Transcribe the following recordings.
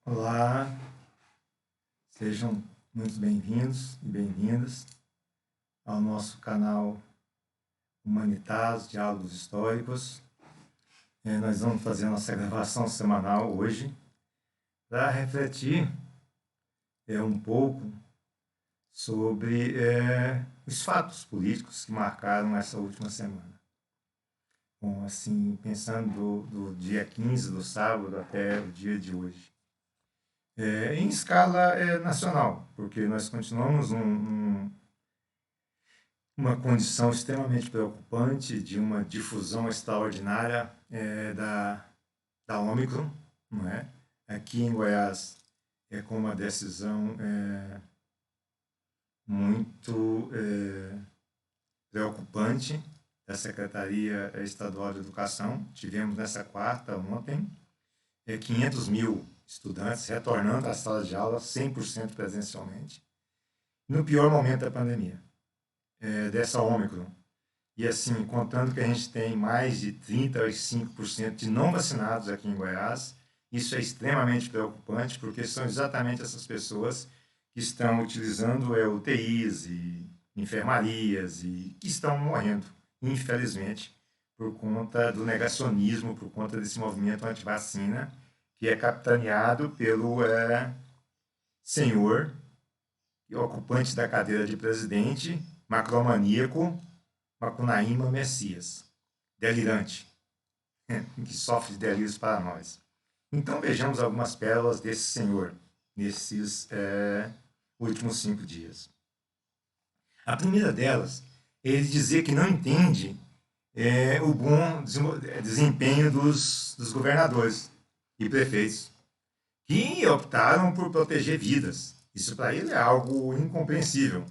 Olá, sejam muito bem-vindos e bem-vindas ao nosso canal Humanitas Diálogos Históricos. Nós vamos fazer nossa gravação semanal hoje para refletir um pouco sobre os fatos políticos que marcaram essa última semana. Bom, assim, pensando do dia 15 do sábado até o dia de hoje. Em escala nacional, porque nós continuamos uma condição extremamente preocupante de uma difusão extraordinária da Ômicron, não é? Aqui em Goiás com uma decisão muito preocupante da Secretaria Estadual de Educação. Tivemos nessa quarta, ontem, 500 mil estudantes retornando às salas de aula 100% presencialmente, no pior momento da pandemia, dessa Ômicron. E assim, contando que a gente tem mais de 35% de não vacinados aqui em Goiás, isso é extremamente preocupante, porque são exatamente essas pessoas que estão utilizando UTIs e enfermarias e que estão morrendo, infelizmente, por conta do negacionismo, por conta desse movimento anti-vacina, que é capitaneado pelo senhor ocupante da cadeira de presidente, macromaníaco, Macunaíma Messias, delirante, que sofre de delírios paranoides. Então vejamos algumas pérolas desse senhor nesses últimos 5 dias. A primeira delas é ele dizer que não entende o bom desempenho dos governadores e prefeitos, que optaram por proteger vidas. Isso para ele é algo incompreensível.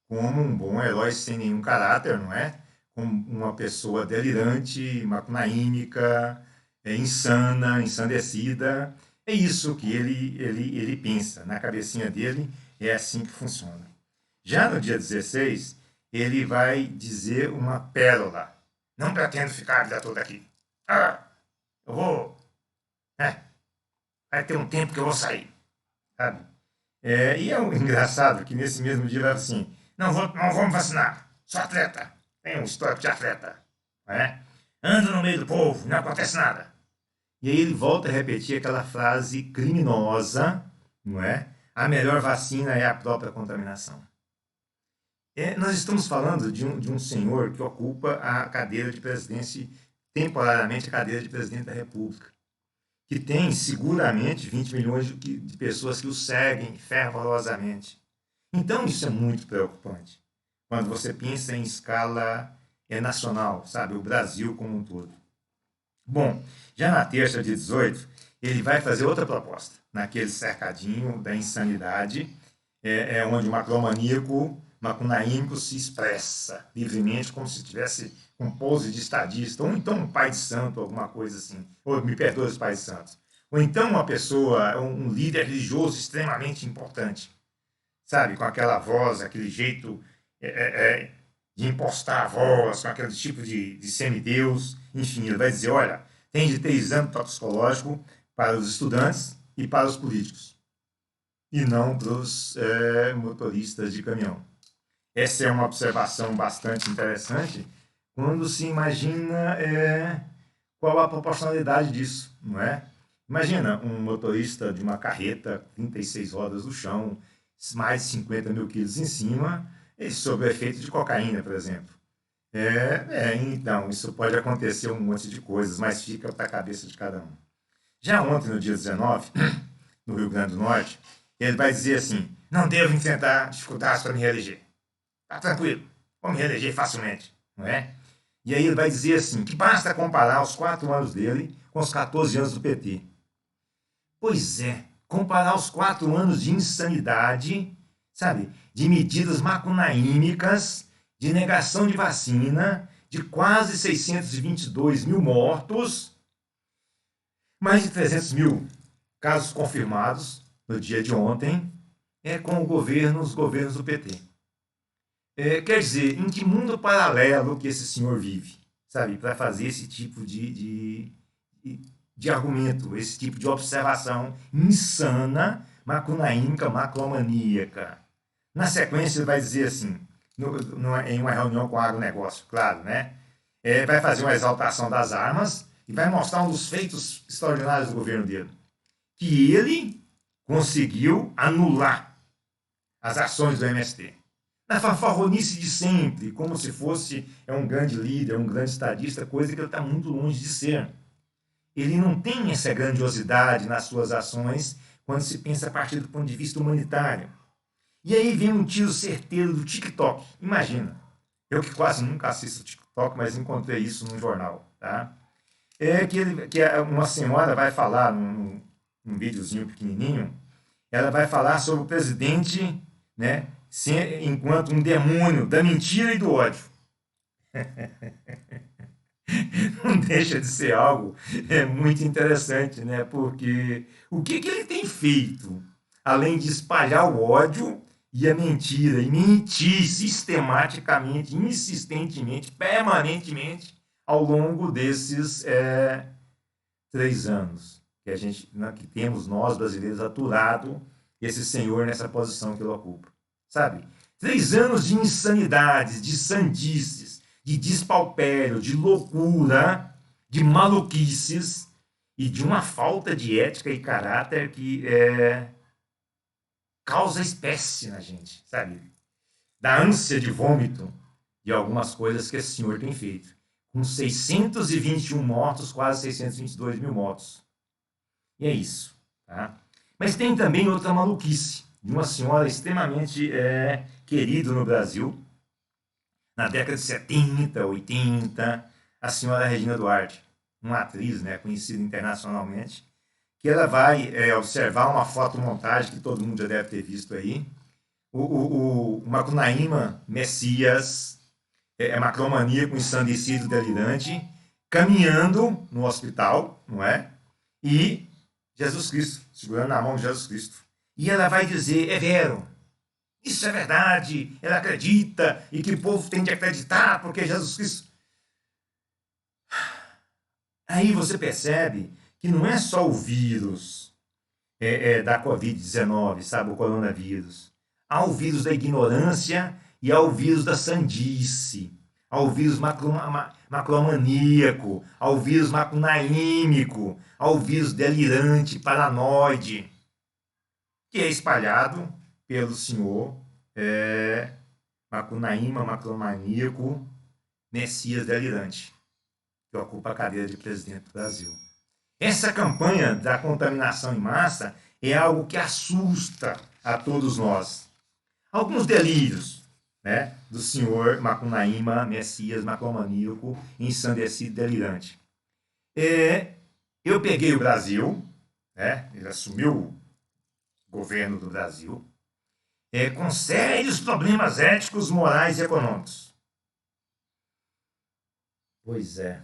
Como um bom herói sem nenhum caráter, não é? Como uma pessoa delirante, macunaímica, insana, ensandecida. É isso que ele pensa. Na cabecinha dele é assim que funciona. Já no dia 16, ele vai dizer uma pérola. Não pretendo ficar a vida toda aqui. Eu vou vai ter um tempo que eu vou sair, sabe? E é engraçado que nesse mesmo dia vai assim, não vamos vacinar, sou atleta, tenho um histórico de atleta, não é? Ando no meio do povo, não acontece nada. E aí ele volta a repetir aquela frase criminosa, não é? A melhor vacina é a própria contaminação. Nós estamos falando de um senhor que ocupa a cadeira de presidência, temporariamente a cadeira de presidente da República, que tem seguramente 20 milhões de pessoas que o seguem fervorosamente. Então isso é muito preocupante, quando você pensa em escala nacional, sabe, o Brasil como um todo. Bom, já na terça, dia 18, ele vai fazer outra proposta, naquele cercadinho da insanidade, onde o macromaníaco macunaímico se expressa livremente, como se tivesse um pose de estadista, ou então um pai de santo, alguma coisa assim, ou me perdoe os pais de santos, ou então uma pessoa, um líder religioso extremamente importante, sabe, com aquela voz, aquele jeito de impostar a voz, com aquele tipo de semideus, enfim, ele vai dizer, olha, tem de ter exame toxicológico para os estudantes e para os políticos, e não para os motoristas de caminhão. Essa é uma observação bastante interessante quando se imagina qual a proporcionalidade disso, não é? Imagina um motorista de uma carreta, 36 rodas no chão, mais de 50 mil quilos em cima, sob o efeito de cocaína, por exemplo. Então, isso pode acontecer um monte de coisas, mas fica para a cabeça de cada um. Já ontem, no dia 19, no Rio Grande do Norte, ele vai dizer assim, não devo enfrentar dificuldades para me reeleger. Tá tranquilo, vou me reeleger facilmente, não é? E aí ele vai dizer assim, que basta comparar os 4 anos dele com os 14 anos do PT. Pois é, comparar os 4 anos de insanidade, sabe, de medidas macunaímicas, de negação de vacina, de quase 622 mil mortos, mais de 300 mil casos confirmados no dia de ontem, com os governos do PT. Quer dizer, em que mundo paralelo que esse senhor vive, sabe, para fazer esse tipo de de argumento, esse tipo de observação insana, macunaímica, macromaníaca. Na sequência, ele vai dizer assim, em uma reunião com o agronegócio, claro, né? Vai fazer uma exaltação das armas e vai mostrar um dos feitos extraordinários do governo dele. Que ele conseguiu anular as ações do MST. Na fanfarronice de sempre, como se fosse um grande líder, um grande estadista, coisa que ele está muito longe de ser. Ele não tem essa grandiosidade nas suas ações quando se pensa a partir do ponto de vista humanitário. E aí vem um tiro certeiro do TikTok. Imagina, eu que quase nunca assisto TikTok, mas encontrei isso num jornal. Tá? Uma senhora vai falar num videozinho pequenininho, ela vai falar sobre o presidente, né, enquanto um demônio da mentira e do ódio. Não deixa de ser algo muito interessante, né? Porque o que ele tem feito, além de espalhar o ódio e a mentira, e mentir sistematicamente, insistentemente, permanentemente, ao longo desses 3 anos que temos nós brasileiros aturado esse senhor nessa posição que ele ocupa, sabe? 3 anos de insanidades, de sandices, de despautério, de loucura, de maluquices e de uma falta de ética e caráter que causa espécie na gente, sabe? Da ânsia de vômito de algumas coisas que esse senhor tem feito. Com 621 mortos, quase 622 mil mortos. E é isso. Tá? Mas tem também outra maluquice, de uma senhora extremamente querida no Brasil, na década de 70, 80, a senhora Regina Duarte, uma atriz, né, conhecida internacionalmente, que ela vai observar uma fotomontagem que todo mundo já deve ter visto aí, o Macunaíma Messias, macromaníaco, ensandecido, delirante, caminhando no hospital, não é? E Jesus Cristo, segurando na mão de Jesus Cristo. E ela vai dizer, é vero, isso é verdade, ela acredita, e que o povo tem de acreditar, porque Jesus Cristo... Aí você percebe que não é só o vírus da Covid-19, sabe, o coronavírus. Há o vírus da ignorância e há o vírus da sandice, há o vírus macromaníaco, há o vírus macunaímico, há o vírus delirante, paranoide, que é espalhado pelo senhor macunaíma, macromaníaco, Messias delirante, que ocupa a cadeira de presidente do Brasil. Essa campanha da contaminação em massa é algo que assusta a todos nós. Alguns delírios, né, do senhor macunaíma, Messias, macromaníaco, ensandecido, delirante. Eu peguei o Brasil, né, ele assumiu o governo do Brasil, com sérios problemas éticos, morais e econômicos. Pois é.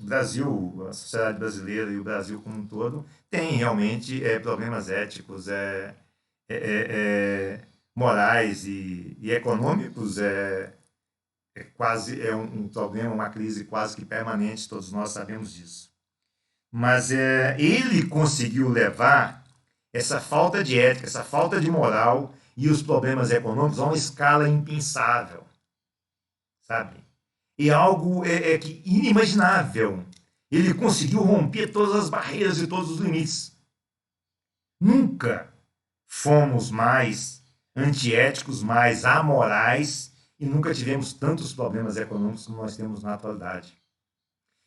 O Brasil, a sociedade brasileira e o Brasil como um todo, tem realmente problemas éticos, morais e econômicos, quase um problema, uma crise quase que permanente, todos nós sabemos disso. Mas ele conseguiu levar essa falta de ética, essa falta de moral e os problemas econômicos a uma escala impensável, sabe? É algo que inimaginável. Ele conseguiu romper todas as barreiras e todos os limites. Nunca fomos mais antiéticos, mais amorais e nunca tivemos tantos problemas econômicos como nós temos na atualidade.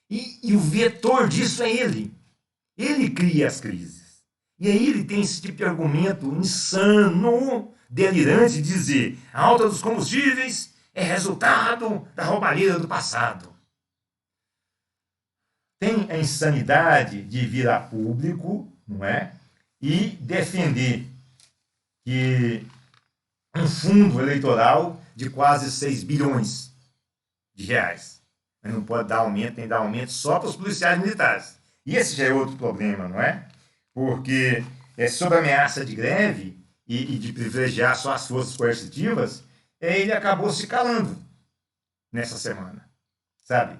E o vetor disso é ele. Ele cria as crises. E aí ele tem esse tipo de argumento insano, delirante, de dizer a alta dos combustíveis é resultado da roubalheira do passado. Tem a insanidade de vir a público, não é? E defender que um fundo eleitoral de quase 6 bilhões de reais. Mas não pode dar aumento, tem que dar aumento só para os policiais militares. E esse já é outro problema, não é? Porque sob a ameaça de greve e de privilegiar só as forças coercitivas, ele acabou se calando nessa semana, sabe?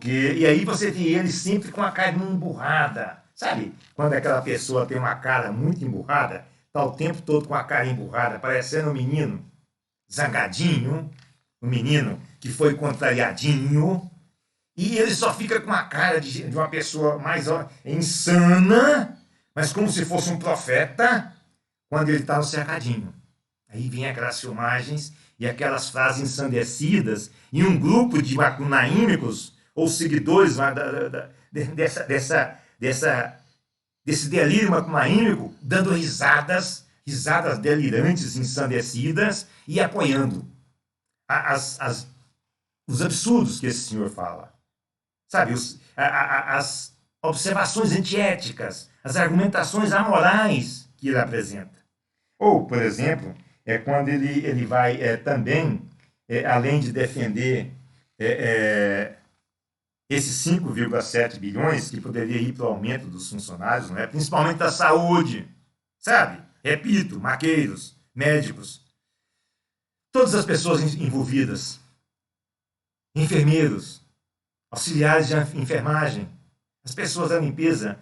E aí você vê ele sempre com a carinha emburrada. Sabe? Quando aquela pessoa tem uma cara muito emburrada, tá o tempo todo com a cara emburrada, parecendo um menino zangadinho, um menino que foi contrariadinho, e ele só fica com a cara de uma pessoa mais insana, mas como se fosse um profeta, quando ele está no cercadinho. Aí vem aquelas filmagens e aquelas frases ensandecidas, e um grupo de macunaímicos, ou seguidores desse delírio macunaímico, dando risadas delirantes, ensandecidas, e apoiando os absurdos que esse senhor fala. Sabe, as observações antiéticas, as argumentações amorais que ele apresenta. Ou, por exemplo, quando ele vai também, além de defender esses 5,7 bilhões que poderia ir para o aumento dos funcionários, não é? Principalmente da saúde, sabe? Repito, maqueiros, médicos, todas as pessoas envolvidas, enfermeiros, auxiliares de enfermagem, as pessoas da limpeza,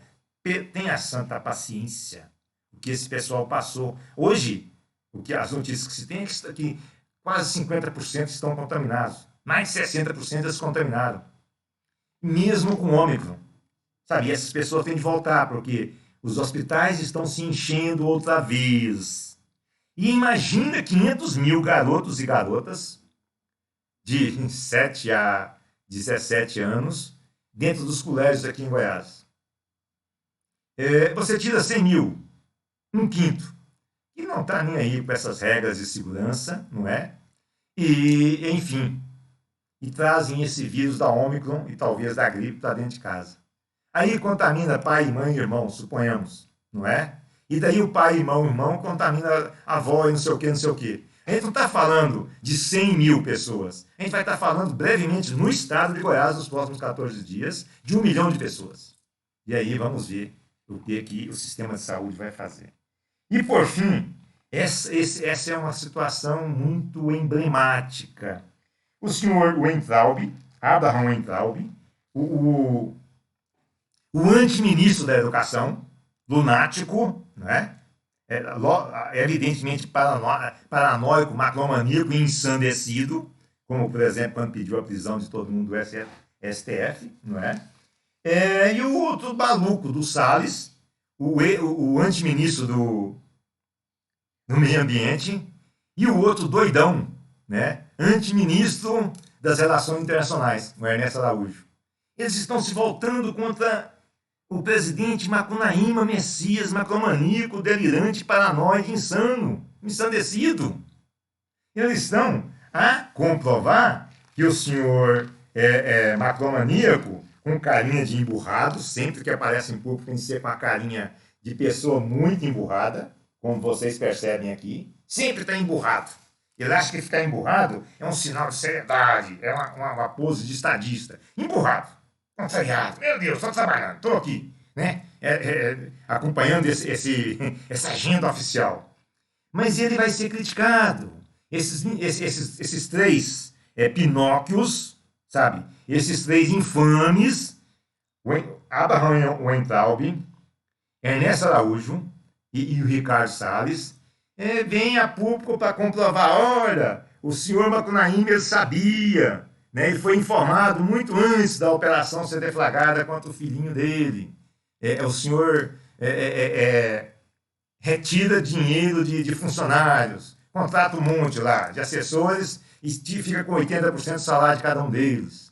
tenham a santa paciência. O que esse pessoal passou. Hoje, as notícias que se tem é que quase 50% estão contaminados. Mais de 60% eles contaminaram. Mesmo com Ômicron. Sabe, e essas pessoas têm de voltar, porque os hospitais estão se enchendo outra vez. E imagina 500 mil garotos e garotas de 7 a 17 anos dentro dos colégios aqui em Goiás. Você tira 100 mil, um quinto, e não está nem aí com essas regras de segurança, não é? E, enfim, e trazem esse vírus da Ômicron e talvez da gripe para dentro de casa. Aí contamina pai, mãe e irmão, suponhamos, não é? E daí o pai, irmão contamina a avó e não sei o que, não sei o que. A gente não está falando de 100 mil pessoas. A gente vai estar falando brevemente no estado de Goiás, nos próximos 14 dias, de 1 milhão de pessoas. E aí vamos ver o que o sistema de saúde vai fazer. E por fim, essa é uma situação muito emblemática. O senhor Weintraub, Abraham Weintraub, o antiministro da Educação, lunático, né? Evidentemente paranoico, macromaníaco e ensandecido, como, por exemplo, quando pediu a prisão de todo mundo do STF, não é? E o outro maluco do Salles, o antiministro do Meio Ambiente, e o outro doidão, né? Antiministro das Relações Internacionais, o Ernesto Araújo. Eles estão se voltando contra o presidente Macunaíma Messias, macromaníaco, delirante, paranoide, insano, ensandecido. Eles estão a comprovar que o senhor macromaníaco, com carinha de emburrado, sempre que aparece em público tem que ser com a carinha de pessoa muito emburrada, como vocês percebem aqui, sempre está emburrado. Ele acha que ficar emburrado é um sinal de seriedade, é uma pose de estadista. Emburrado, contrariado, meu Deus, estou trabalhando, estou aqui, né? Acompanhando essa agenda oficial. Mas ele vai ser criticado. Esses três Pinóquios, sabe? Esses três infames, Abraham Weintraub, Ernesto Araújo e o Ricardo Salles, vem a público para comprovar, olha, o senhor Macunaíma ele sabia, né? Ele foi informado muito antes da operação ser deflagrada contra o filhinho dele. O senhor retira dinheiro de funcionários, contrata um monte lá de assessores e fica com 80% do salário de cada um deles.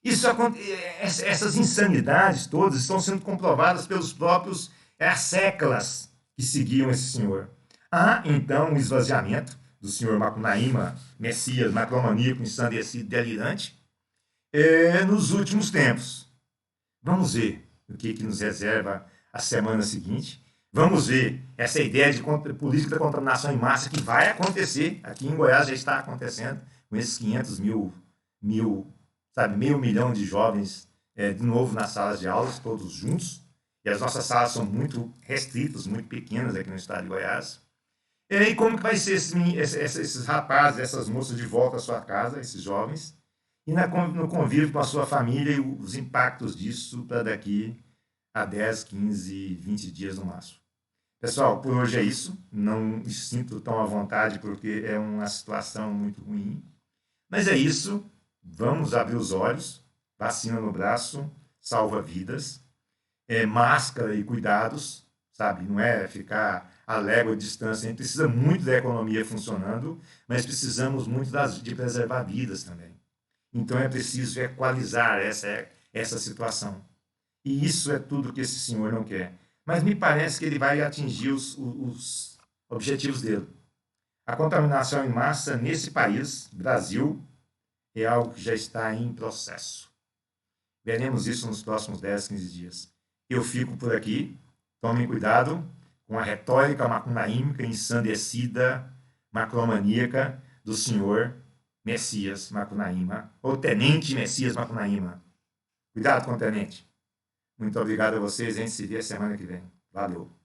Essas insanidades todas estão sendo comprovadas pelos próprios séculas que seguiam esse senhor. Há, então, um esvaziamento do senhor Macunaíma, Messias, macromaníaco, ensandecido, delirante, nos últimos tempos. Vamos ver o que nos reserva a semana seguinte. Vamos ver essa ideia de política da contaminação em massa que vai acontecer. Aqui em Goiás já está acontecendo, com esses 500 mil, sabe, meio milhão de jovens de novo nas salas de aulas, todos juntos. E as nossas salas são muito restritas, muito pequenas aqui no estado de Goiás. E como que vai ser esses rapazes, essas moças de volta à sua casa, esses jovens? e no convívio com a sua família e os impactos disso para daqui a 10, 15, 20 dias no máximo. Pessoal, por hoje é isso. Não me sinto tão à vontade porque é uma situação muito ruim. Mas é isso. Vamos abrir os olhos. Vacina no braço salva vidas. Máscara e cuidados, sabe? Não é ficar a légua de distância. A gente precisa muito da economia funcionando, mas precisamos muito de preservar vidas também. Então é preciso equalizar essa situação. E isso é tudo que esse senhor não quer. Mas me parece que ele vai atingir os objetivos dele. A contaminação em massa nesse país, Brasil, é algo que já está em processo. Veremos isso nos próximos 10, 15 dias. Eu fico por aqui. Tomem cuidado com a retórica macunaímica ensandecida, macromaníaca do senhor Messias Macunaíma, ou Tenente Messias Macunaíma. Cuidado com o tenente. Muito obrigado a vocês. A gente se vê semana que vem. Valeu.